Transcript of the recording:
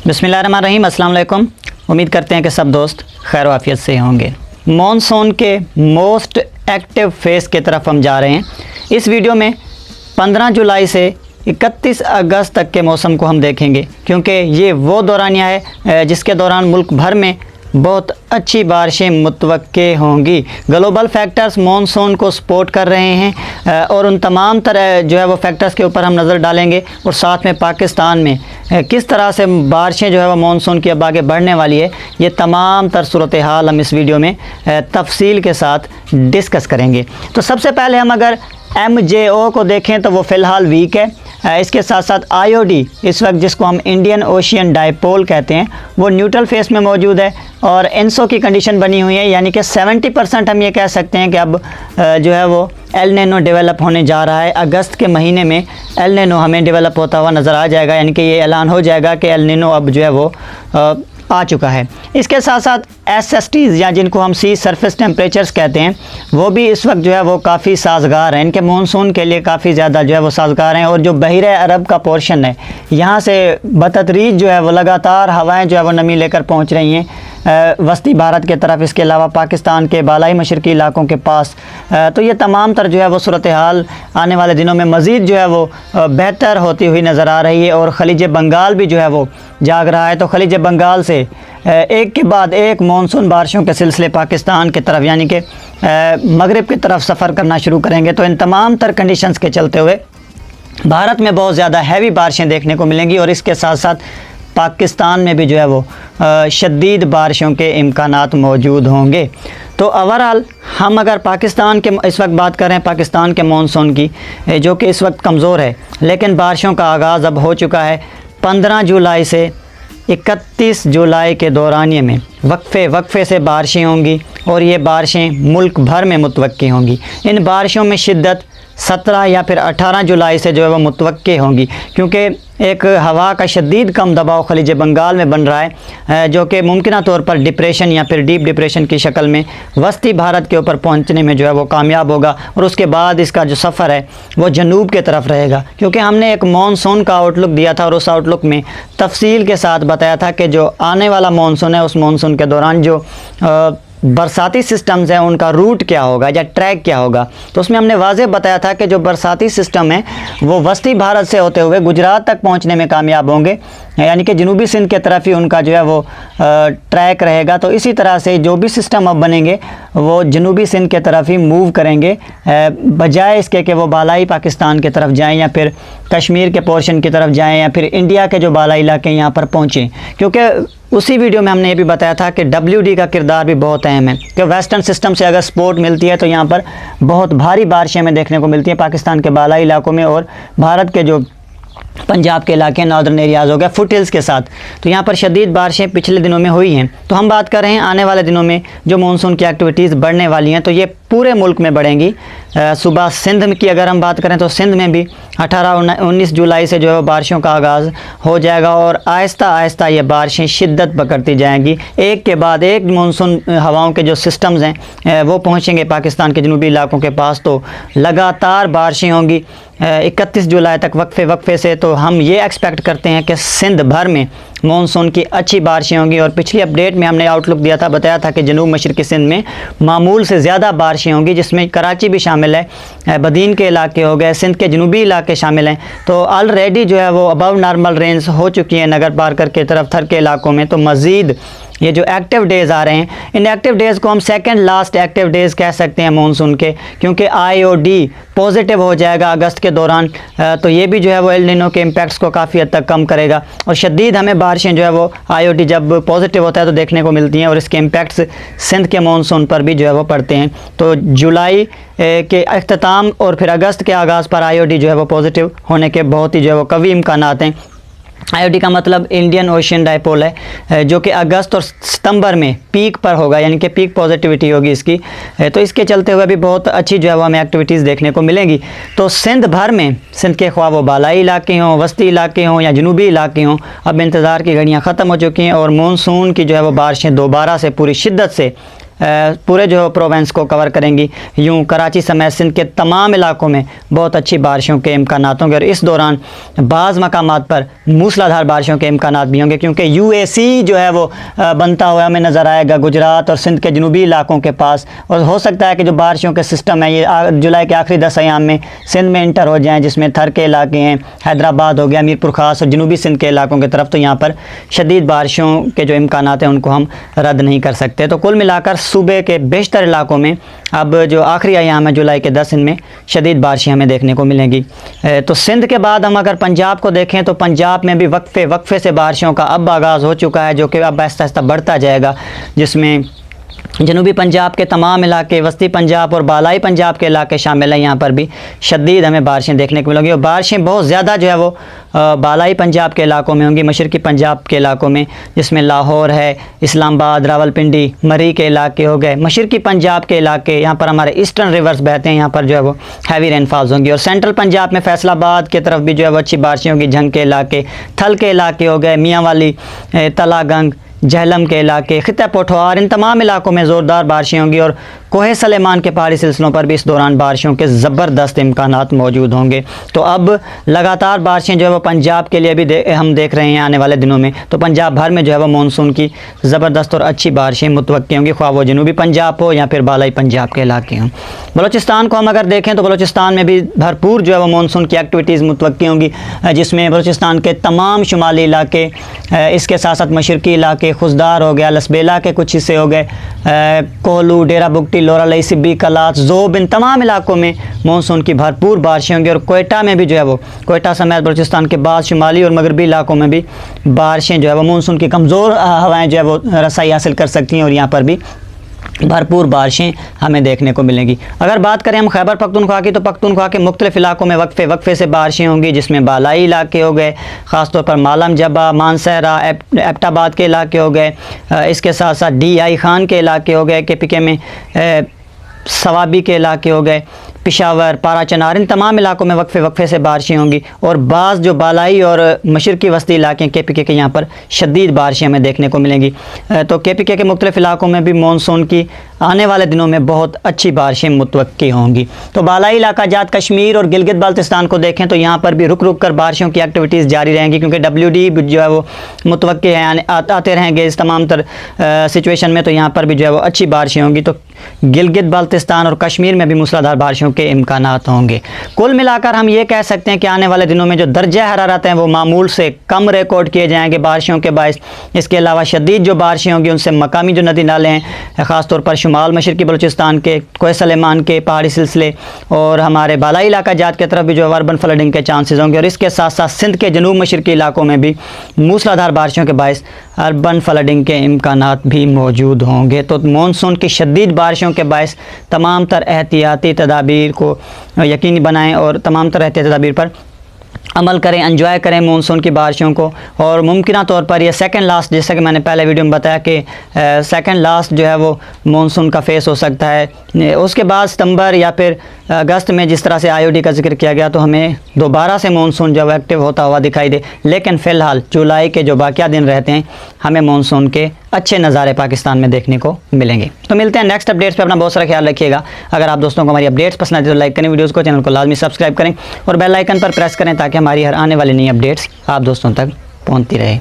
बिस्मिल्लाहिर्रहमानिर्रहीम, अस्सलाम वालेकुम। उम्मीद करते हैं कि सब दोस्त खैर वाफियत से होंगे। मॉनसून के मोस्ट एक्टिव फेज़ की तरफ हम जा रहे हैं। इस वीडियो में 15 जुलाई से 31 अगस्त तक के मौसम को हम देखेंगे, क्योंकि ये वो दौरानिया है जिसके दौरान मुल्क भर में बहुत अच्छी बारिशें मुतवक्के होंगी। ग्लोबल फैक्टर्स मॉनसून को सपोर्ट कर रहे हैं और उन तमाम तरह जो है वो फैक्टर्स के ऊपर हम नज़र डालेंगे और साथ में पाकिस्तान में किस तरह से बारिशें जो है वो मॉनसून की अब आगे बढ़ने वाली है, ये तमाम तर सूरत हाल हम इस वीडियो में तफसील के साथ डिस्कस करेंगे। तो सबसे पहले हम अगर MJO को देखें तो वो फ़िलहाल वीक है। इसके साथ साथ IOD इस वक्त जिसको हम इंडियन ओशियन डायपोल कहते हैं वो न्यूट्रल फेस में मौजूद है और एनसो की कंडीशन बनी हुई है, यानी कि 70% हम ये कह सकते हैं कि अब जो है वो एल नीनो डेवलप होने जा रहा है। अगस्त के महीने में एल नीनो हमें डेवलप होता हुआ नज़र आ जाएगा, यानी कि ये ऐलान हो जाएगा कि एल नीनो अब जो है वो आ चुका है। इसके साथ साथ SSTs या जिनको हम सी सरफेस टेम्परेचर्स कहते हैं वो भी इस वक्त जो है वो काफ़ी साजगार हैं, इनके मानसून के लिए काफ़ी ज़्यादा जो है वो साजगार हैं। और जो बहरे अरब का पोर्शन है यहाँ से बतदरीज जो है वो लगातार हवाएं जो है वो नमी लेकर पहुँच रही हैं वस्ती भारत के तरफ, इसके अलावा पाकिस्तान के बालाई मशरकी इलाकों के पास। तो ये तमाम तर जो है वो सूरत हाल आने वाले दिनों में मज़ीद जो है वो बेहतर होती हुई नज़र आ रही है और ख़लीज बंगाल भी जो है वो जाग रहा है। तो ख़लीज बंगाल से एक के बाद एक मानसून बारिशों के सिलसिले पाकिस्तान की तरफ यानी कि मगरिब की तरफ सफ़र करना शुरू करेंगे। तो इन तमाम तर कंडीशंस के चलते हुए भारत में बहुत ज़्यादा हैवी बारिशें देखने को मिलेंगी और इसके साथ साथ पाकिस्तान में भी जो है वो शदीद बारिशों के इम्कानात मौजूद होंगे। तो ओवरऑल हम अगर पाकिस्तान के इस वक्त बात कर रहे हैं पाकिस्तान के मानसून की, जो कि इस वक्त कमज़ोर है, लेकिन बारिशों का आगाज़ अब हो चुका है। 15 जुलाई से 31 जुलाई के दौरानिए में वक्फे से बारिशें होंगी और ये बारिशें मुल्क भर में मुतवक्की होंगी। इन बारिशों में शिद्दत 17 या फिर 18 जुलाई से जो है वो मुतवक्के होंगी, क्योंकि एक हवा का शदीद कम दबाव ख़लीज बंगाल में बन रहा है जो कि मुमकिन तौर पर डिप्रेशन या फिर डीप डिप्रेशन की शक्ल में वस्ती भारत के ऊपर पहुंचने में जो है वो कामयाब होगा और उसके बाद इसका जो सफ़र है वो जनूब के तरफ रहेगा। क्योंकि हमने एक मानसून का आउटलुक दिया था और उस आउटलुक में तफसील के साथ बताया था कि जो आने वाला मानसून है उस मानसून के दौरान जो बरसाती सिस्टम्स हैं उनका रूट क्या होगा या ट्रैक क्या होगा। तो उसमें हमने वाज़ेह बताया था कि जो बरसाती सिस्टम है वो वस्ती भारत से होते हुए गुजरात तक पहुंचने में कामयाब होंगे, यानी कि जनूबी सिंध के तरफ ही उनका जो है वो ट्रैक रहेगा। तो इसी तरह से जो भी सिस्टम अब बनेंगे वो जनूबी सिंध के तरफ ही मूव करेंगे, बजाय इसके कि वो बालाई पाकिस्तान की तरफ जाएँ या फिर कश्मीर के पोर्शन की तरफ जाएँ या फिर इंडिया के जो बालाई इलाके यहाँ पर पहुँचें। क्योंकि उसी वीडियो में हमने ये भी बताया था कि WD का किरदार भी बहुत अहम है कि वेस्टर्न सिस्टम से अगर सपोर्ट मिलती है तो यहाँ पर बहुत भारी बारिशें हमें देखने को मिलती हैं पाकिस्तान के बालाई इलाकों में और भारत के जो पंजाब के इलाके नॉर्दर्न एरियाज़ हो गया फुट हिल्स के साथ। तो यहाँ पर शदीद बारिशें पिछले दिनों में हुई हैं। तो हम बात कर रहे हैं आने वाले दिनों में जो मानसून की एक्टिविटीज़ बढ़ने वाली हैं तो ये पूरे मुल्क में बढ़ेंगी। सुबह सिंध की अगर हम बात करें तो सिंध में भी 18-19 जुलाई से जो है बारिशों का आगाज़ हो जाएगा और आहिस्ता आहिस्ता ये बारिशें शिद्दत पकड़ती जाएंगी। एक के बाद एक मानसून हवाओं के जो सिस्टम्स हैं वो पहुँचेंगे पाकिस्तान के जनूबी इलाकों के पास। तो लगातार बारिशें होंगी 31 जुलाई तक वक्फे से। तो हम ये एक्सपेक्ट करते हैं कि सिंध भर में मानसून की अच्छी बारिशें होंगी और पिछली अपडेट में हमने आउटलुक दिया था, बताया था कि जनूब मशरक़ी सिंध में मामूल से ज़्यादा बारिशें होंगी, जिसमें कराची भी शामिल है, बदीन के इलाके हो गए, सिंध के जनूबी इलाके शामिल हैं। तो ऑलरेडी जो है वो अबव नॉर्मल रेंज हो चुकी है नगर पार्कर के तरफ थर के इलाकों में। तो मज़ीद ये जो एक्टिव डेज़ आ रहे हैं इन एक्टिव डेज़ को हम सेकंड लास्ट एक्टिव डेज़ कह सकते हैं मानसून के, क्योंकि IOD पॉजिटिव हो जाएगा अगस्त के दौरान। तो ये भी जो है वो एल नीनो के इम्पैक्ट्स को काफ़ी हद तक कम करेगा और शदीद हमें बारिशें जो है वो IOD जब पॉजिटिव होता है तो देखने को मिलती हैं और इसके इम्पैक्ट्स सिंध के मानसून पर भी जो है वो पड़ते हैं। तो जुलाई के अख्ताम और फिर अगस्त के आगाज़ पर IOD जो है वो पॉजिटिव होने के बहुत ही जो है वो कवी इम्कानात हैं। IOD का मतलब इंडियन ओशियन डायपोल है जो कि अगस्त और सितंबर में पीक पर होगा, यानी कि पीक पॉजिटिविटी होगी इसकी। तो इसके चलते हुए भी बहुत अच्छी जो है वो हमें एक्टिविटीज़ देखने को मिलेंगी। तो सिंध भर में, सिंध के ख्वाह वो बालाई इलाके हों, वस्ती इलाके हों या जनूबी इलाके हों, अब इंतज़ार की घड़ियाँ ख़त्म हो चुकी हैं और मानसून की जो है वो बारिशें दोबारा से पूरी शिद्दत से पूरे जो प्रोविंस को कवर करेंगी। यूँ कराची समेत सिंध के तमाम इलाकों में बहुत अच्छी बारिशों के इम्कानात होंगे और इस दौरान बाज़ मकामात पर मूसलाधार बारिशों के इम्कानात भी होंगे, क्योंकि UAC जो है वो बनता हुआ हमें नज़र आएगा गुजरात और सिंध के जनूबी इलाकों के पास। और हो सकता है कि जो बारिशों के सिस्टम है ये जुलाई के आखिरी 10 अयाम में सिंध में इंटर हो जाएँ, जिसमें थर के इलाके हैं, हैदराबाद हो गया, मीरपुर ख़ास और जनूबी सिंध के इलाकों की तरफ। तो यहाँ पर शदीद बारिशों के जो इम्कानात हैं उनको हम रद्द नहीं कर सकते। तो कुल मिलाकर सूबे के बेशतर इलाकों में अब जो आखिरी अयाम है जुलाई के 10 दिन में शदीद बारिशें हमें देखने को मिलेंगी। तो सिंध के बाद हम अगर पंजाब को देखें तो पंजाब में भी वक्फे से बारिशों का अब आगाज़ हो चुका है, जो कि अब आहिस्ता आहिस्ता बढ़ता जाएगा, जिसमें जनूबी पंजाब के तमाम इलाके, वस्ती पंजाब और बालाई पंजाब के इलाके शामिल हैं। यहाँ पर भी शदीद हमें बारिशें देखने को मिलेंगी और बारिशें बहुत ज़्यादा जो है वो बालाई पंजाब के इलाकों में होंगी, मशरक़ी पंजाब के इलाकों में, जिसमें लाहौर है, इस्लामाबाद, रावलपिंडी, मरी के इलाके हो गए। मशरक़ी पंजाब के इलाके, यहाँ पर हमारे ईस्टर्न रिवर्स बहते हैं, यहाँ पर जो है वो हैवी रेनफॉल्स होंगी। और सेंट्रल पंजाब में फैसलाबाद की तरफ भी जो है वो अच्छी बारिशें होंगी। झंग के इलाके, थल के इलाके हो गए, मियाँ वाली, तलागंग, जहलम के इलाके, खिता पोठवार, इन तमाम इलाकों में ज़ोरदार बारिशें होंगी और कोहे सलेमान के पहाड़ी सिलसिलों पर भी इस दौरान बारिशों के ज़बरदस्त इम्कानात मौजूद होंगे। तो अब लगातार बारिशें जो है वो पंजाब के लिए भी हम देख रहे हैं आने वाले दिनों में। तो पंजाब भर में जो है वो मानसून की ज़बरदस्त और अच्छी बारिशें मुतवक्की होंगी, ख्वाह वो जनूबी पंजाब हो या फिर बालाई पंजाब के इलाके हों। बलूचिस्तान को हम अगर देखें तो बलूचिस्तान में भी भरपूर जो है वो मानसून की एक्टिविटीज़ मुतवक्की होंगी, जिसमें बलूचिस्तान के तमाम शुमाली इलाके, इसके साथ साथ मशरक़ी इलाके, खुशदार हो गया, लसबेला के कुछ हिस्से हो गए, कोहलू, डेरा बुगटी, लोरा लई, सिब्बी, कलात, ज़ोब, इन तमाम इलाकों में मानसून की भरपूर बारिशें होंगी। और कोयटा में भी जो है वो, कोयटा समेत बलूचिस्तान के बाद शुमाली और मगरबी इलाकों में भी बारिशें जो है वो मानसून की कमज़ोर हवाएं जो है वो रसाई हासिल कर सकती हैं और यहाँ पर भी भरपूर बारिशें हमें देखने को मिलेंगी। अगर बात करें हम खैबर पख्तूनख्वा की, तो पख्तूनख्वा के मुख्तलिफ़ इलाकों में वक्फे से बारिशें होंगी, जिसमें बालाई इलाके हो गए, ख़ासतौर पर मालम जबा, मानसहरा, एबटाबाद के इलाके हो गए, इसके साथ साथ DI खान के इलाके हो गए, KPK में सवाबी के इलाके हो गए, पिशावर, पारा चनार, इन तमाम इलाकों में वक्फे से बारिशें होंगी। और बाज़ जो बालाई और मशरक़ी वस्ती इलाके KPK के यहाँ पर शदीद बारिशें हमें देखने को मिलेंगी। तो KPK के मुख्तलिफ़ इलाकों में भी मानसून की आने वाले दिनों में बहुत अच्छी बारिशें मुतवक्की होंगी। तो बालाई इलाका जात कश्मीर और गिलगित बाल्तिस्तान को देखें तो यहाँ पर भी रुक रुक कर बारिशों की एक्टिविटीज़ जारी रहेंगी, क्योंकि WD जो है वो मुतवक्की है, आते रहेंगे इस तमाम सिचुएशन में। तो यहाँ पर भी जो है वो अच्छी बारिशें होंगी। तो गिलगित बाल्तिस्तान और कश्मीर में भी मूसलाधार बारिशों के इम्कानात होंगे। कुल मिलाकर हम ये कह सकते हैं कि आने वाले दिनों में जो दर्जा हरारत हैं वो मामूल से कम रिकॉर्ड किए जाएंगे बारिशों के बायस। इसके अलावा शदीद जो बारिशें होंगी उनसे मकामी जो नदी नाले हैं, ख़ासतौर पर शुमाल मशरक़ी बलूचिस्तान के, कोहे सलेमान के पहाड़ी सिलसिले और हमारे बालाई इलाका जात की तरफ भी जो अर्बन फ्लडिंग के चांसेस होंगे। और इसके साथ साथ सिंध के जनूब मशरक़ी इलाकों में भी मूसलाधार बारिशों के बायस अर्बन फ्लडिंग के इम्कानात भी मौजूद होंगे। तो मानसून की शदीद बारिशों के बायस तमाम तर एहतियाती तदाबीर को यकीनी बनाएं और तमाम तरह एहतियाती तदाबीर पर अमल करें, एंजॉय करें मानसून की बारिशों को। और मुमकिन तौर पर ये सेकंड लास्ट, जैसा कि मैंने पहले वीडियो में बताया कि सेकंड लास्ट जो है वो मानसून का फेस हो सकता है। उसके बाद सितंबर या फिर अगस्त में जिस तरह से IOD का जिक्र किया गया तो हमें दोबारा से मानसून जब एक्टिव होता हुआ दिखाई दे। लेकिन फ़िलहाल जुलाई के जो बाकिया दिन रहते हैं हमें मानसून के अच्छे नज़ारे पाकिस्तान में देखने को मिलेंगे। तो मिलते हैं नेक्स्ट अपडेट्स पे। अपना बहुत सारा ख्याल रखिएगा। अगर आप दोस्तों को हमारी अपडेट्स पसंद आती है तो लाइक करें वीडियोज़ को, चैनल को लाजमी सब्सक्राइब करें और बेल आइकन पर प्रेस करें ताकि हमारी हर आने वाली नई अपडेट्स आप दोस्तों तक पहुँचती रहे।